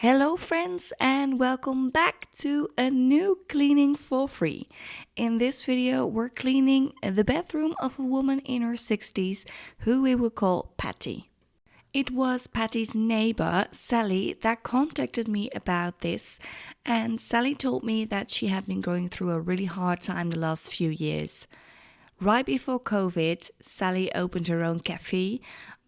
Hello friends and welcome back to a new cleaning for free. In this video we're cleaning the bathroom of a woman in her 60s who we will call Patty. It was Patty's neighbor, Sally, that contacted me about this, and Sally told me that she had been going through a really hard time the last few years. Right before COVID, Sally opened her own cafe,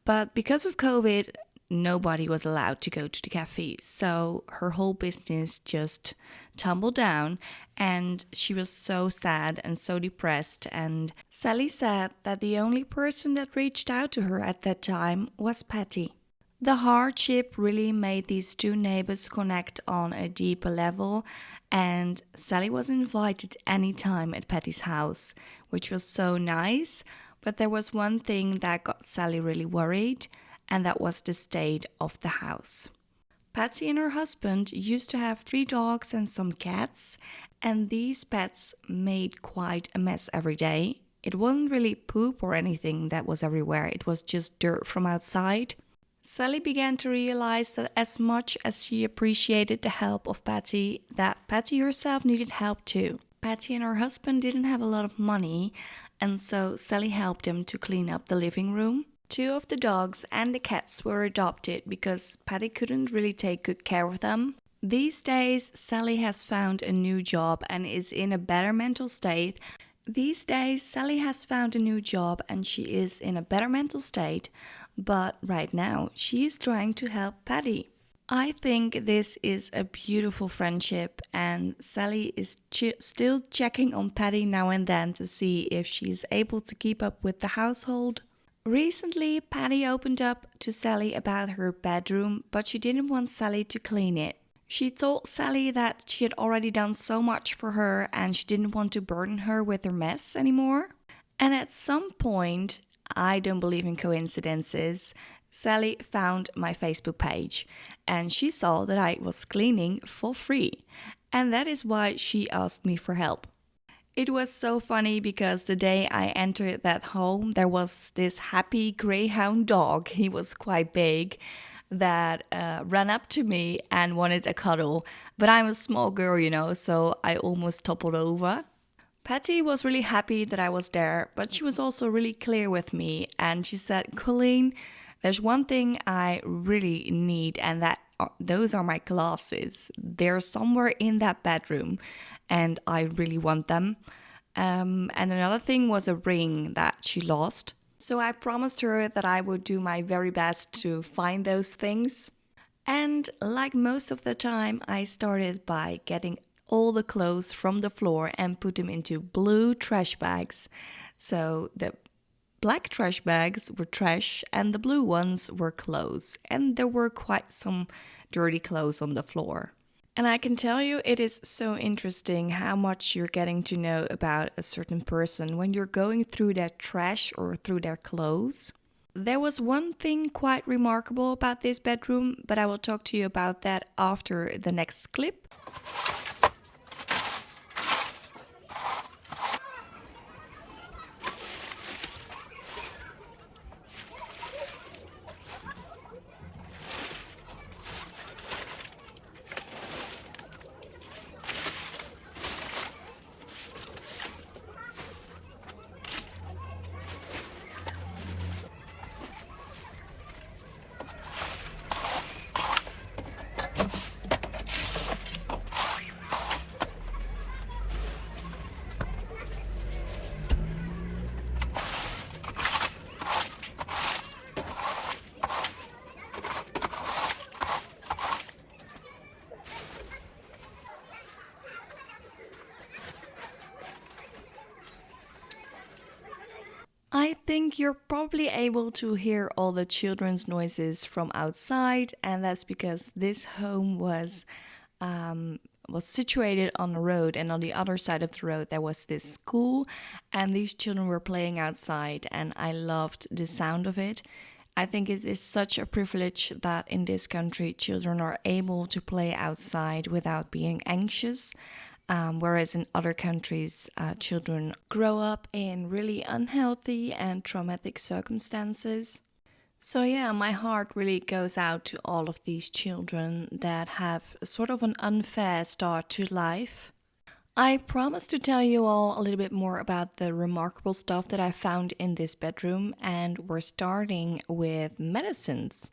but because of COVID, nobody was allowed to go to the cafe, so her whole business just tumbled down and she was so sad and so depressed. And Sally said that the only person that reached out to her at that time was Patty. The hardship really made these two neighbors connect on a deeper level, and Sally was invited anytime at Patty's house, which was so nice. But there was one thing that got Sally really worried, and that was the state of the house. Patsy and her husband used to have 3 dogs and some cats, and these pets made quite a mess every day. It wasn't really poop or anything that was everywhere, it was just dirt from outside. Sally began to realize that as much as she appreciated the help of Patty, that Patty herself needed help too. Patty and her husband didn't have a lot of money, and so Sally helped them to clean up the living room. 2 of the dogs and the cats were adopted because Patty couldn't really take good care of them. These days, Sally has found a new job and is in a better mental state. But right now, she is trying to help Patty. I think this is a beautiful friendship, and Sally is still checking on Patty now and then to see if she's able to keep up with the household. Recently, Patty opened up to Sally about her bedroom, but she didn't want Sally to clean it. She told Sally that she had already done so much for her and she didn't want to burden her with her mess anymore. And at some point, I don't believe in coincidences, Sally found my Facebook page and she saw that I was cleaning for free. And that is why she asked me for help. It was so funny because the day I entered that home, there was this happy greyhound dog. He was quite big, that ran up to me and wanted a cuddle. But I'm a small girl, so I almost toppled over. Patty was really happy that I was there, but she was also really clear with me. And she said, Colleen, there's one thing I really need, and those are my glasses. They're somewhere in that bedroom, and I really want them. And another thing was a ring that she lost. So I promised her that I would do my very best to find those things. And like most of the time, I started by getting all the clothes from the floor and put them into blue trash bags. So the black trash bags were trash and the blue ones were clothes. And there were quite some dirty clothes on the floor. And I can tell you, it is so interesting how much you're getting to know about a certain person when you're going through their trash or through their clothes. There was one thing quite remarkable about this bedroom, but I will talk to you about that after the next clip. I think you're probably able to hear all the children's noises from outside, and that's because this home was situated on a road, and on the other side of the road there was this school, and these children were playing outside, and I loved the sound of it. I think it is such a privilege that in this country children are able to play outside without being anxious. Whereas in other countries, children grow up in really unhealthy and traumatic circumstances. So, yeah, my heart really goes out to all of these children that have sort of an unfair start to life. I promised to tell you all a little bit more about the remarkable stuff that I found in this bedroom, and we're starting with medicines.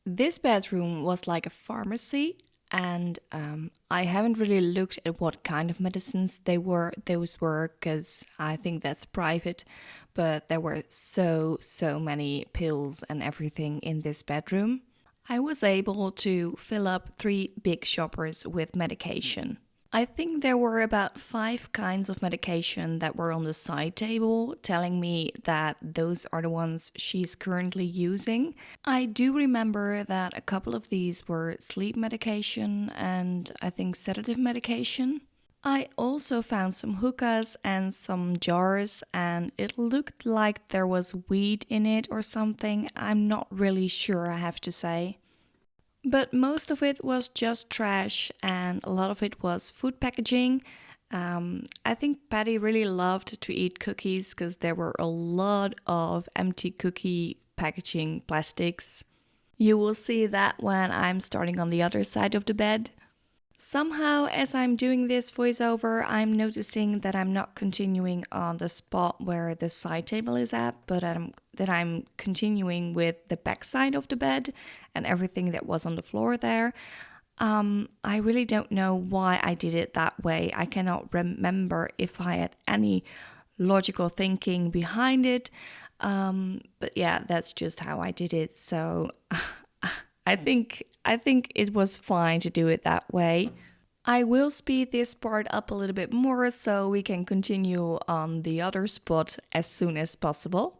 This bedroom was like a pharmacy, and I haven't really looked at what kind of medicines those were, because I think that's private. But there were so many pills and everything in this bedroom. I was able to fill up 3 big shoppers with medication. I think there were about 5 kinds of medication that were on the side table, telling me that those are the ones she's currently using. I do remember that a couple of these were sleep medication and I think sedative medication. I also found some hookahs and some jars, and it looked like there was weed in it or something. I'm not really sure, I have to say. But most of it was just trash, and a lot of it was food packaging. I think Patty really loved to eat cookies because there were a lot of empty cookie packaging plastics. You will see that when I'm starting on the other side of the bed. Somehow, as I'm doing this voiceover, I'm noticing that I'm not continuing on the spot where the side table is at, but that I'm continuing with the back side of the bed and everything that was on the floor there. I really don't know why I did it that way. I cannot remember if I had any logical thinking behind it. But yeah, that's just how I did it. So I think it was fine to do it that way. I will speed this part up a little bit more so we can continue on the other spot as soon as possible.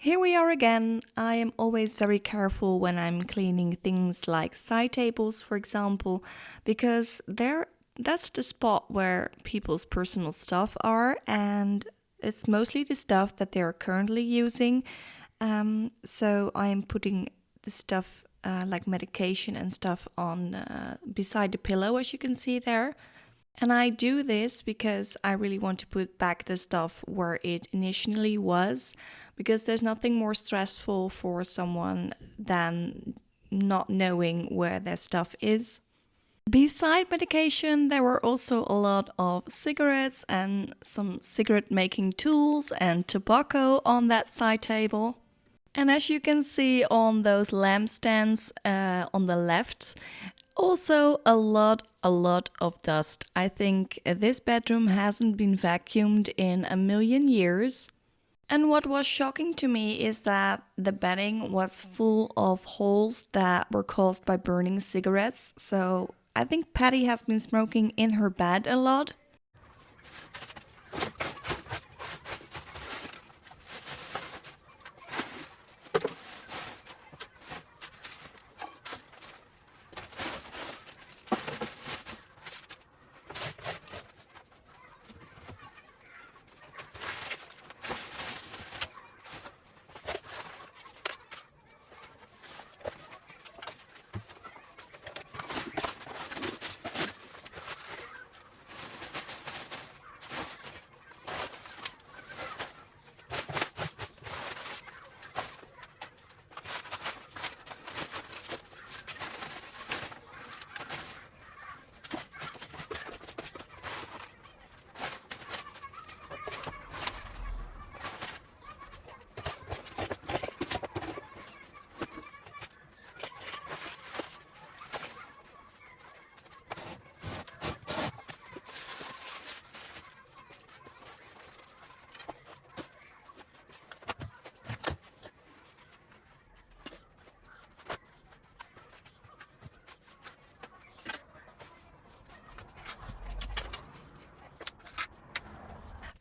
Here we are again. I am always very careful when I'm cleaning things like side tables, for example, because that's the spot where people's personal stuff are, and it's mostly the stuff that they're currently using. So I'm putting the stuff like medication and stuff on beside the pillow, as you can see there. And I do this because I really want to put back the stuff where it initially was, because there's nothing more stressful for someone than not knowing where their stuff is. Beside medication, there were also a lot of cigarettes and some cigarette making tools and tobacco on that side table. And as you can see on those lampstands on the left, also a lot of dust. I think this bedroom hasn't been vacuumed in a million years. And what was shocking to me is that the bedding was full of holes that were caused by burning cigarettes. So I think Patty has been smoking in her bed a lot.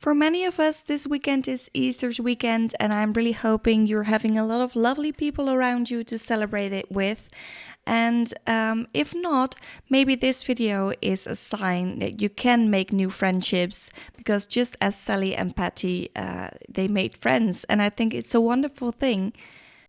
For many of us, this weekend is Easter's weekend, and I'm really hoping you're having a lot of lovely people around you to celebrate it with. And if not, maybe this video is a sign that you can make new friendships, because just as Sally and Patty, they made friends, and I think it's a wonderful thing.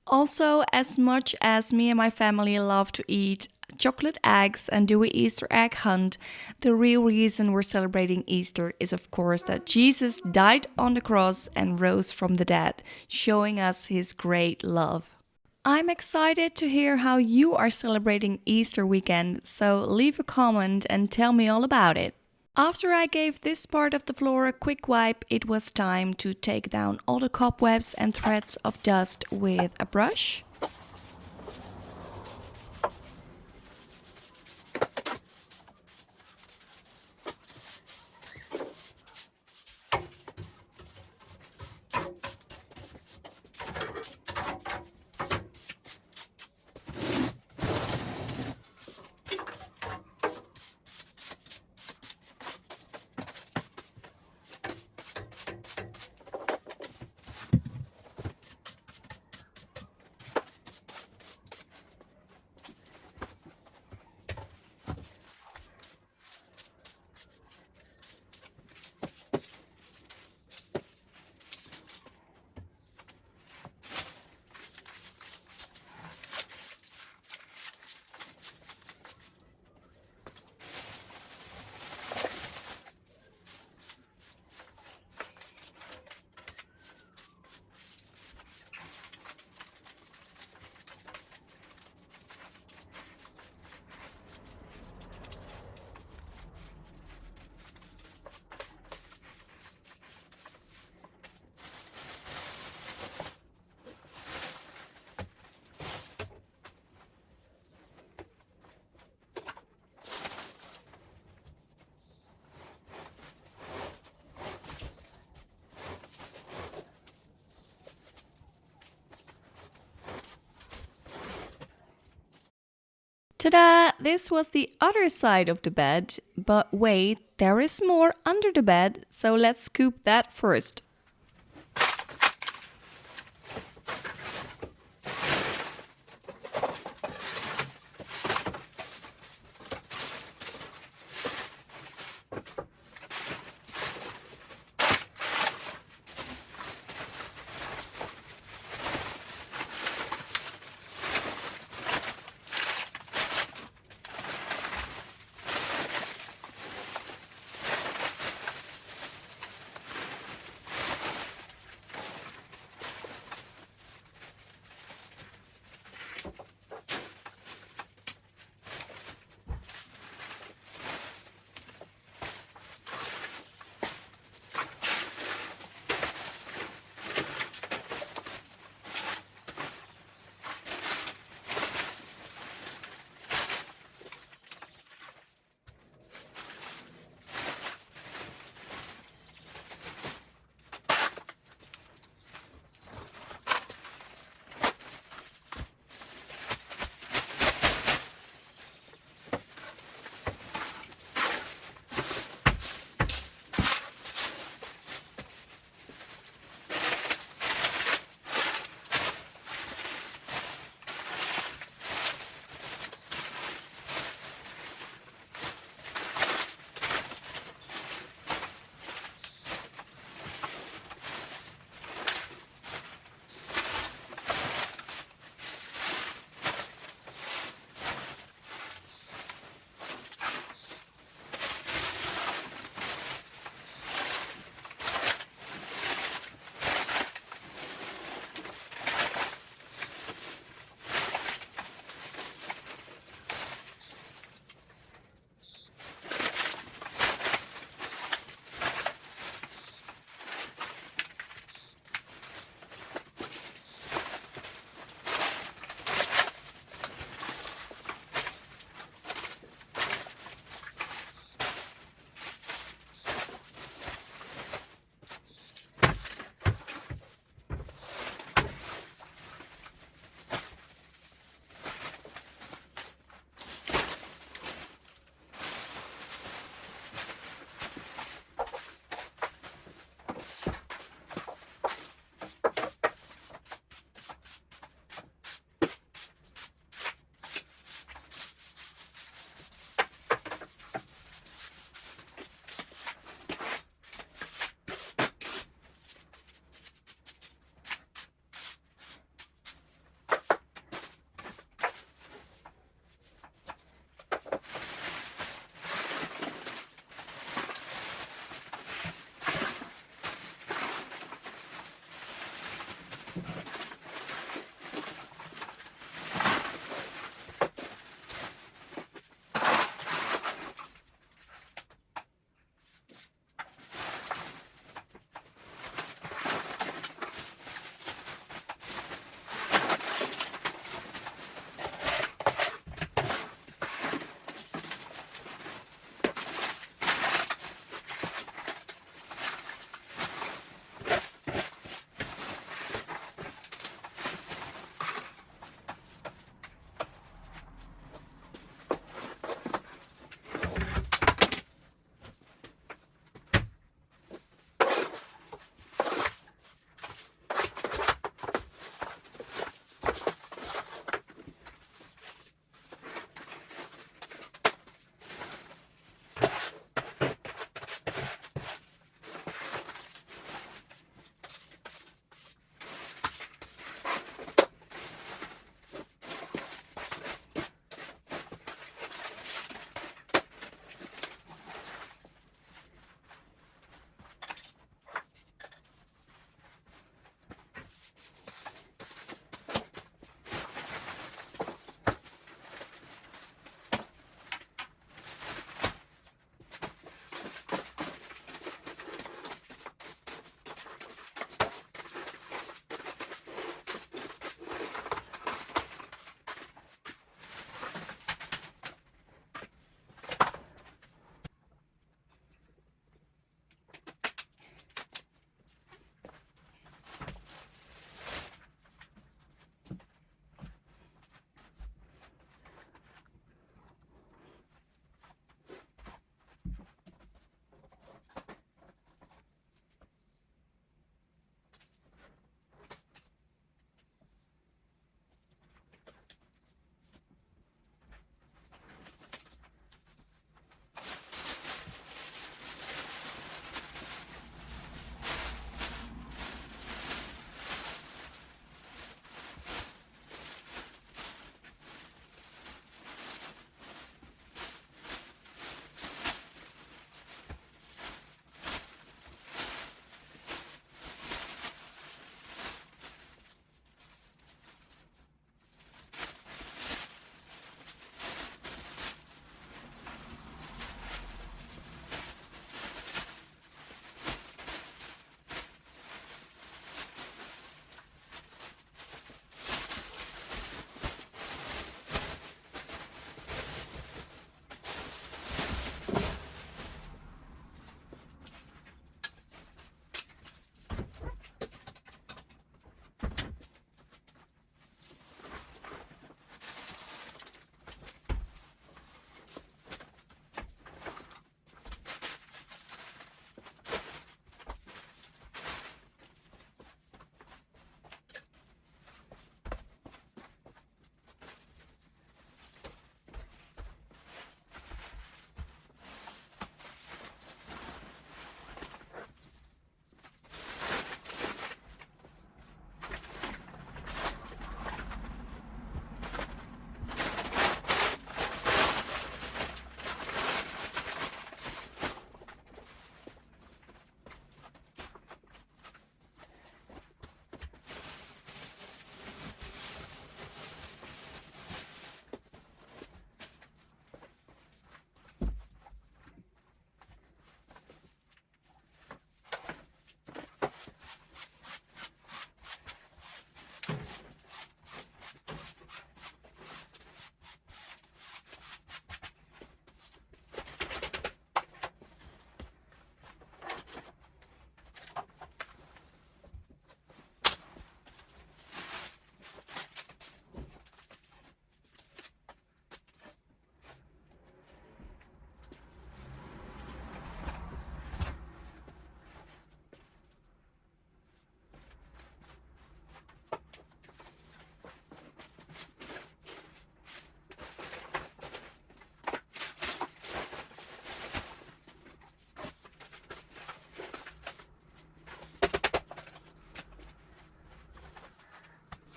Also, as much as me and my family love to eat chocolate eggs and do an Easter egg hunt, the real reason we're celebrating Easter is, of course, that Jesus died on the cross and rose from the dead, showing us his great love. I'm excited to hear how you are celebrating Easter weekend, so leave a comment and tell me all about it. After I gave this part of the floor a quick wipe, it was time to take down all the cobwebs and threads of dust with a brush. Ta-da! This was the other side of the bed, but wait, there is more under the bed, so let's scoop that first.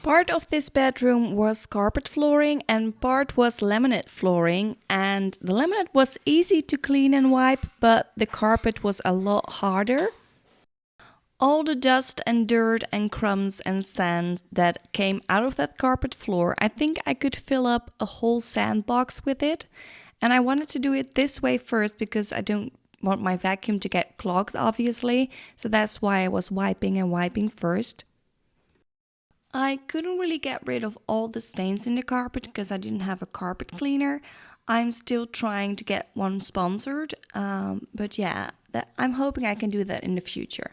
Part of this bedroom was carpet flooring and part was laminate flooring, and the laminate was easy to clean and wipe, but the carpet was a lot harder. All the dust and dirt and crumbs and sand that came out of that carpet floor, I think I could fill up a whole sandbox with it. And I wanted to do it this way first because I don't want my vacuum to get clogged, obviously. So that's why I was wiping and wiping first. I couldn't really get rid of all the stains in the carpet because I didn't have a carpet cleaner. I'm still trying to get one sponsored, but yeah, I'm hoping I can do that in the future.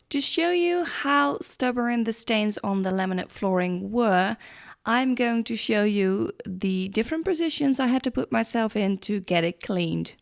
To show you how stubborn the stains on the laminate flooring were, I'm going to show you the different positions I had to put myself in to get it cleaned.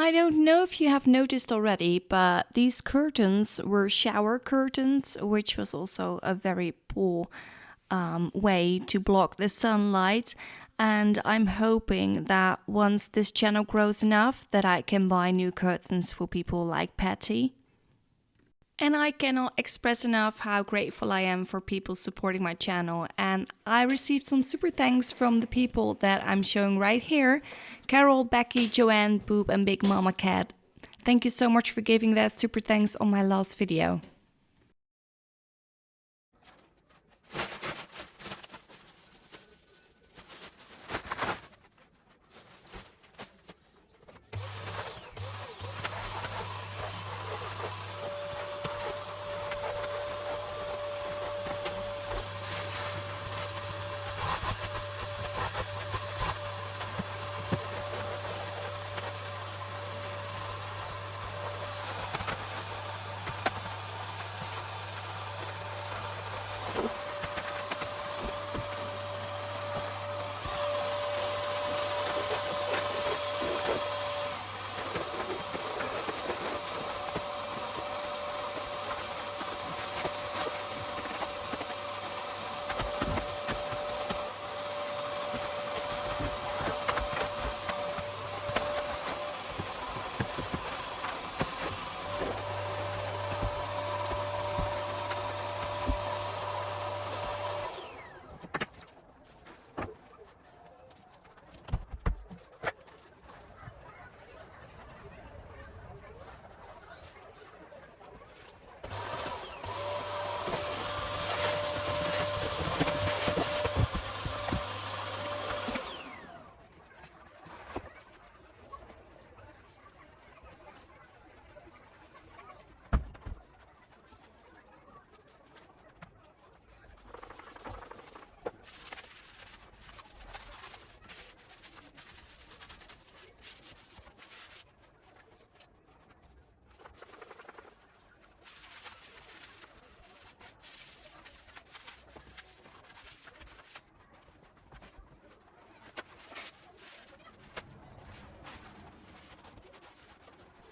I don't know if you have noticed already, but these curtains were shower curtains, which was also a very poor way to block the sunlight. And I'm hoping that once this channel grows enough that I can buy new curtains for people like Patty. And I cannot express enough how grateful I am for people supporting my channel. And I received some super thanks from the people that I'm showing right here. Carol, Becky, Joanne, Boop and Big Mama Cat. Thank you so much for giving that super thanks on my last video.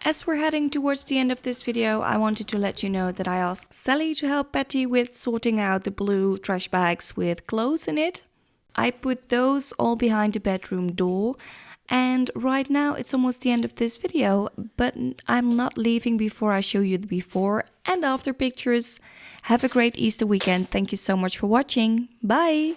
As we're heading towards the end of this video, I wanted to let you know that I asked Sally to help Betty with sorting out the blue trash bags with clothes in it. I put those all behind the bedroom door, and right now it's almost the end of this video, but I'm not leaving before I show you the before and after pictures. Have a great Easter weekend. Thank you so much for watching. Bye!